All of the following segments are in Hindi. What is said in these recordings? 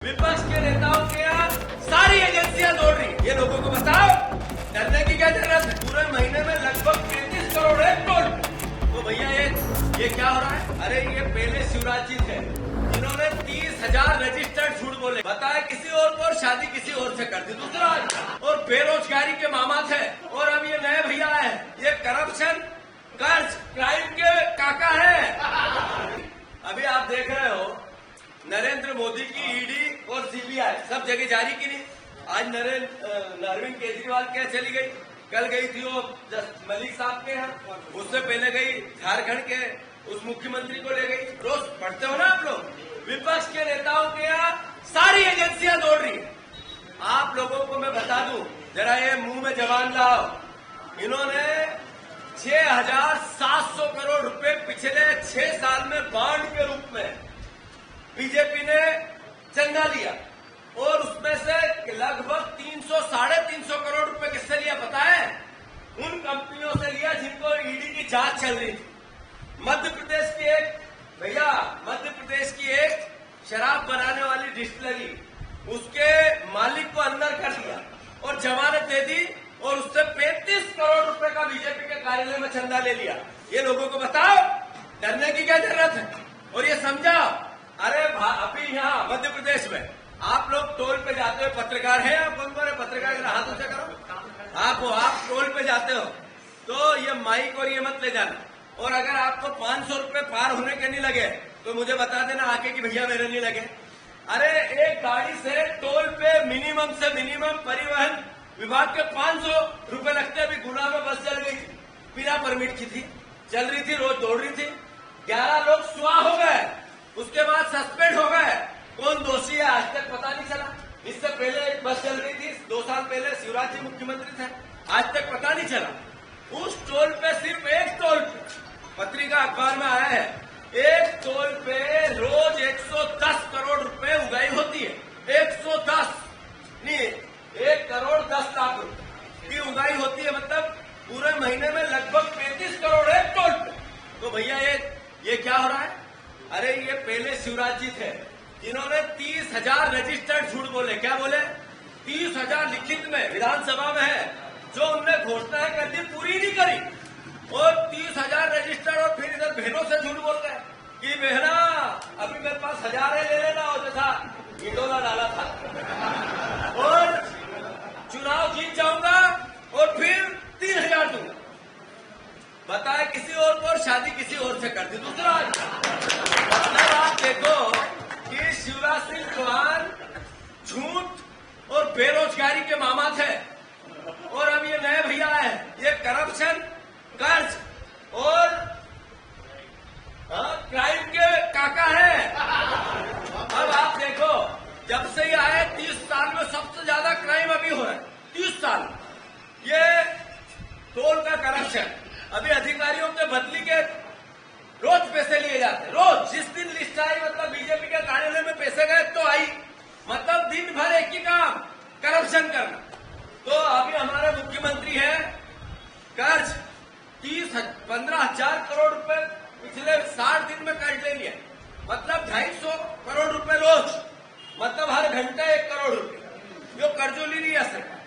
विपक्ष के नेताओं के यहाँ सारी एजेंसियां दौड़ रही है। ये लोगों को बताओ, डरने की क्या जरूरत है? पूरे महीने में लगभग 33 करोड़ है टोल। तो भैया ये क्या हो रहा है? अरे ये पहले शिवराज जी थे जिन्होंने 30,000 रजिस्टर्ड झूठ बोले, बताया किसी और को, और शादी किसी और से कर दी दूसरा, और बेरोजगारी के मामा थे। और अब ये नए भैया है, ये करप्शन, कर्ज, क्राइम के काका है। अभी आप देख रहे हो नरेंद्र मोदी की ईडी और सीबीआई सब जगह जारी की नहीं। आज अरविंद केजरीवाल क्या चली गई, कल गई थी वो मलिक साहब के यहाँ, उससे पहले गई झारखंड के उस मुख्यमंत्री को ले गई। रोज पढ़ते हो ना आप लोग, विपक्ष के नेताओं के यहाँ सारी एजेंसियां दौड़ रही है। आप लोगों को मैं बता दूं, जरा ये मुंह में जबान लाओ, इन्होंने 6,700 करोड़ रुपए पिछले 6 साल में बॉन्ड के रूप में बीजेपी ने चंदा लिया, और उसमें से लगभग 300-350 करोड़ रुपए किससे लिया पता है? उन कंपनियों से लिया जिनको ईडी की जांच चल रही थी। मध्य प्रदेश की एक शराब बनाने वाली डिस्टिलरी, उसके मालिक को अंदर कर दिया और जमानत दे दी, और उससे 35 करोड़ रुपए का बीजेपी के कार्यालय में चंदा ले लिया। ये लोगों को बताओ, डरने की क्या जरूरत है? और ये समझाओ, अरे अभी यहाँ मध्य प्रदेश में आप लोग टोल पे जाते हो, पत्रकार हैं आप? कौन कौन है पत्रकार? हाथ ऊंचा करो। आप टोल पे जाते हो तो ये माइक और ये मत ले जाना, और अगर आपको 500 रुपए पार होने के नहीं लगे तो मुझे बता देना आके कि भैया मेरे नहीं लगे। अरे एक गाड़ी से टोल पे मिनिमम से मिनिमम परिवहन विभाग के 500 रुपए लगते। अभी गुना में बस चल गई थी, बिना परमिट की थी, चल रही थी, रोज दौड़ रही थी, 11 लोग सुहा हो गए, उसके बाद सस्पेंड हो गए। कौन दोषी है आज तक पता नहीं चला। इससे पहले एक बस चल रही थी 2 साल पहले, शिवराज जी मुख्यमंत्री थे, आज तक पता नहीं चला। उस टोल पे, सिर्फ एक टोल पे, पत्रिका अखबार में आया है, एक टोल पे रोज 110 करोड़ रुपए उगाई होती है। 110 नहीं, 1 करोड़ 10 लाख रुपए की उगाई होती है, मतलब पूरे महीने में लगभग 35 करोड़ है टोल पे। तो भैया ये क्या हो रहा है? अरे ये पहले शिवराज जी थे जिन्होंने 30,000 रजिस्टर्ड झूठ बोले। क्या बोले? 30,000 लिखित में विधानसभा में है, जो उनने घोषणाएं कर दी पूरी नहीं करी, और 30,000 रजिस्टर्ड, और फिर इधर बहनों से झूठ बोलते हैं कि बहना अभी मेरे पास 1000 है, ले लेना, और जैसा ईडोला डाला था, और चुनाव जीत जाऊंगा और फिर 3,000 दूंगा, बताया किसी और को, और शादी किसी और से कर दी दूसरा। मतलब आप देखो कि शिवराज सिंह चौहान झूठ और बेरोजगारी के मामा थे, और अब ये नए भैया है, ये करप्शन, कर्ज और क्राइम के काका है। अब आप देखो, जब से ये आए 30 साल में सबसे ज्यादा क्राइम अभी हो रहा है। 30 साल ये टोल का करप्शन। अभी अधिकारियों के बदली के रोज पैसे लिए जाते हैं, रोज। जिस दिन लिस्ट आई, मतलब बीजेपी के कार्यालय में पैसे गए तो आई, मतलब दिन भर एक ही काम, करप्शन करना। तो अभी हमारे मुख्यमंत्री है, कर्ज 15,000 करोड़ रुपए पिछले 60 दिन में कर्ज ले लिया, मतलब 250 करोड़ रुपए रोज, मतलब हर घंटे 1 करोड़ रुपए जो कर्जों ली है सरकार।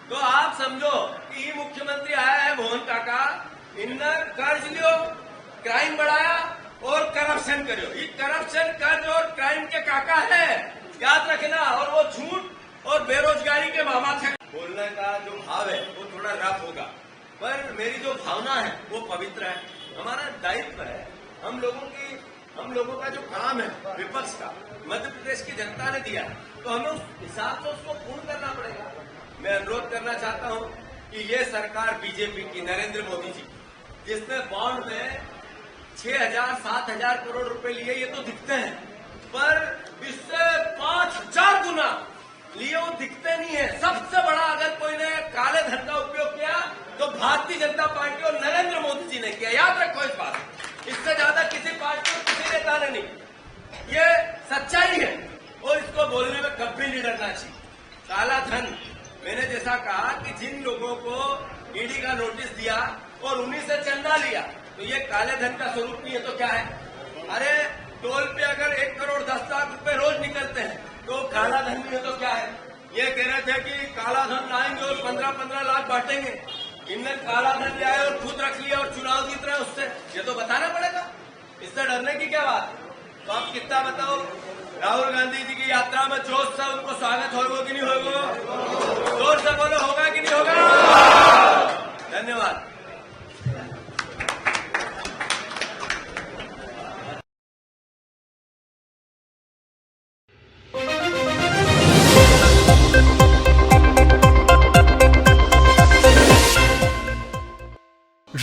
तो आप समझो कि ये मुख्यमंत्री आया है मोहन काका, इनने कर्ज लियो, क्राइम बढ़ाया और करप्शन करो। ये करप्शन, कर्ज और क्राइम के काका है, याद रखना। और वो झूठ और बेरोजगारी के मामा थे। बोलने का जो भाव है वो थोड़ा रफ होगा, पर मेरी जो भावना है वो पवित्र है। हमारा दायित्व है, हम लोगों का जो काम है विपक्ष का, मध्य प्रदेश की जनता ने दिया है, तो हमें उस हिसाब से उसको पूर्ण करना पड़ेगा। मैं अनुरोध करना चाहता हूं कि ये सरकार बीजेपी की, नरेंद्र मोदी जी, जिसने बॉन्ड में 6,000-7,000 करोड़ रुपए लिए, ये तो दिखते हैं, पर इससे 5,000 गुना लिए वो दिखते नहीं है। सबसे बड़ा अगर कोई ने काले धन का उपयोग किया तो भारतीय जनता पार्टी और नरेंद्र मोदी जी ने किया। याद रखो इस बात, इससे ज्यादा किसी पार्टी और किसी नेता ने नहीं। ये सच्चाई है, और इसको बोलने में कभी नहीं डरना चाहिए। काला धन, मैंने जैसा कहा कि जिन लोगों को ईडी का नोटिस दिया और उन्हीं से चंदा लिया, तो ये काले धन का स्वरूप नहीं है तो क्या है? अरे टोल पे अगर 1 करोड़ 10 लाख रुपए रोज निकलते हैं, तो काला धन भी है तो क्या है? ये कह रहे थे कि काला धन लाएंगे और 15-15 लाख बांटेंगे। इनने काला धन लाया और खुद रख लिया और चुनाव जीत रहे उससे। ये तो बताना पड़ेगा, इससे डरने की क्या बात? तो आप कितना बताओ, राहुल गांधी जी की यात्रा में जोश से उनको स्वागत होगा कि नहीं होगा? जोर से बोलो, होगा कि नहीं होगा? धन्यवाद।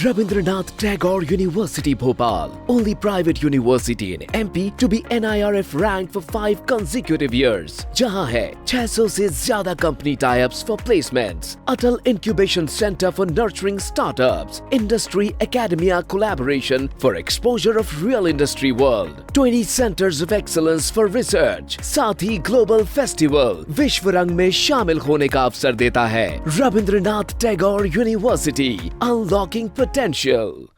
Rabindranath Tagore University Bhopal, only private university in MP to be NIRF ranked for 5 consecutive years. जहां है 600 से ज्यादा company tie-ups for placements, Atal Incubation Center for nurturing startups, Industry Academia collaboration for exposure of real industry world, 20 centers of excellence for research, साथ ही Global Festival विश्व रंग में शामिल होने का अवसर देता है। Rabindranath Tagore University, unlocking potential.